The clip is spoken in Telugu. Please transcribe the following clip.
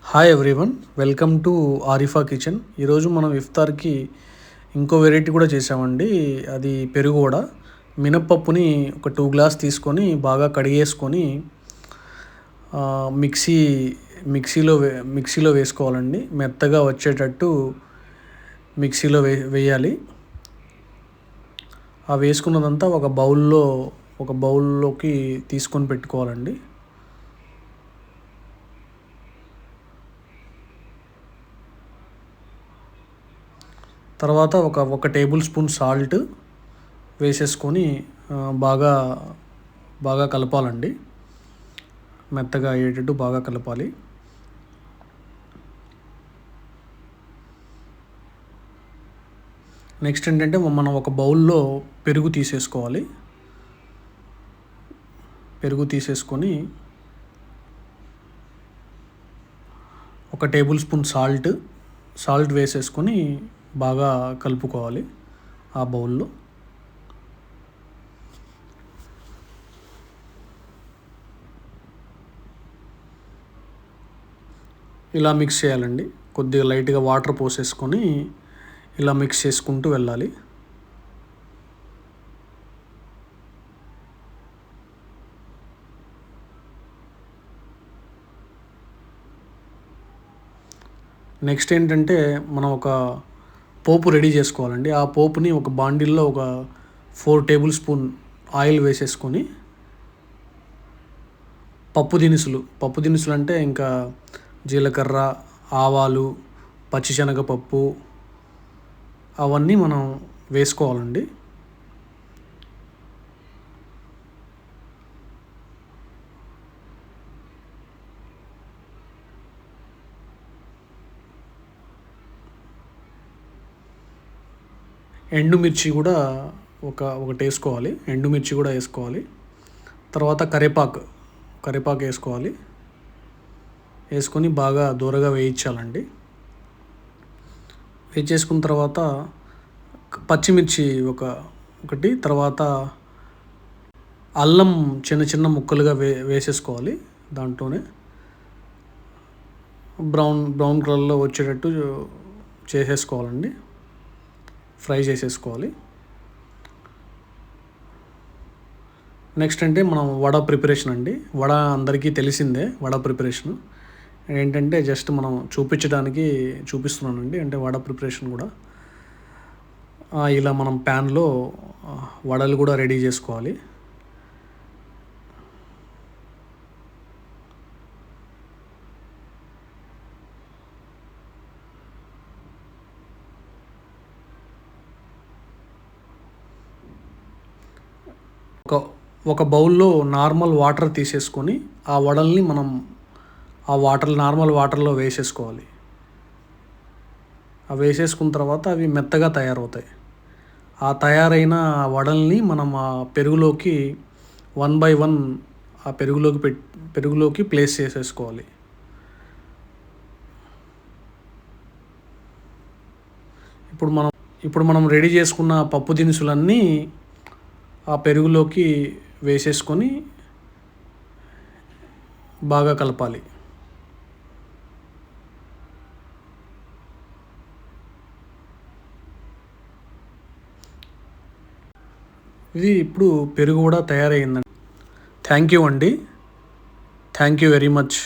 Hi everyone, welcome to Arifa kitchen. ఈరోజు మనం ఇఫ్తార్కి ఇంకో వెరైటీ కూడా చేసామండి. అది పెరుగు వడ. మినప్పప్పుని ఒక 2 గ్లాస్ తీసుకొని బాగా కడిగేసుకొని మిక్సీలో వేసుకోవాలండి. మెత్తగా వచ్చేటట్టు మిక్సీలో వేయాలి. ఆ వేసుకున్నదంతా ఒక బౌల్లోకి తీసుకొని పెట్టుకోవాలండి. తర్వాత ఒక టేబుల్ స్పూన్ సాల్ట్ వేసేసుకొని బాగా కలపాలండి. మెత్తగా అయ్యేటట్టు బాగా కలపాలి. నెక్స్ట్ ఏంటంటే మనం ఒక బౌల్లో పెరుగు తీసేసుకోవాలి. పెరుగు తీసేసుకొని ఒక టేబుల్ స్పూన్ సాల్ట్ వేసేసుకొని బాగా కలుపుకోవాలి ఆ బౌల్లో. ఇలా మిక్స్ చేయాలండి. కొద్దిగా లైట్గా వాటర్ పోసేసుకొని ఇలా మిక్స్ చేసుకుంటూ వెళ్ళాలి. నెక్స్ట్ ఏంటంటే మనం ఒక పోపు రెడీ చేసుకోవాలండి. ఆ పోపుని ఒక బాండిల్లో ఒక 4 టేబుల్ స్పూన్ ఆయిల్ వేసేసుకొని పప్పు దినుసులు అంటే ఇంకా జీలకర్ర, ఆవాలు, పచ్చిశనగపప్పు అవన్నీ మనం వేసుకోవాలండి. ఎండుమిర్చి కూడా ఒకటి వేసుకోవాలి. ఎండుమిర్చి కూడా వేసుకోవాలి. తర్వాత కరివేపాకు వేసుకోవాలి. వేసుకొని బాగా దూరగా వేయించాలండి. వేయించేసుకున్న తర్వాత పచ్చిమిర్చి ఒకటి, తర్వాత అల్లం చిన్న చిన్న ముక్కలుగా వేసేసుకోవాలి. దాంట్లోనే బ్రౌన్ కలర్లో వచ్చేటట్టు చేసేసుకోవాలండి. ఫ్రై చేసేసుకోవాలి. నెక్స్ట్ అంటే మనం వడ ప్రిపరేషన్ అండి. వడ అందరికీ తెలిసిందే. వడ ప్రిపరేషన్ ఏంటంటే జస్ట్ మనం చూపించడానికి చూపిస్తున్నానండి. అంటే వడ ప్రిపరేషన్ కూడా ఇలా మనం ప్యాన్లో వడలు కూడా రెడీ చేసుకోవాలి. ఒక బౌల్లో నార్మల్ వాటర్ తీసేసుకొని ఆ వడల్ని మనం నార్మల్ వాటర్లో వేసేసుకోవాలి. అవి వేసేసుకున్న తర్వాత అవి మెత్తగా తయారవుతాయి. ఆ తయారైన వడల్ని మనం ఆ పెరుగులోకి 1 by 1 ఆ పెరుగులోకి ప్లేస్ చేసేసుకోవాలి. ఇప్పుడు మనం రెడీ చేసుకున్న పప్పు దినుసులన్నీ ఆ పెరుగులోకి వేసేసుకొని బాగా కలపాలి. ఇది ఇప్పుడు పెరుగు కూడా తయారైందండి. థ్యాంక్ యూ అండి. Thank you very much.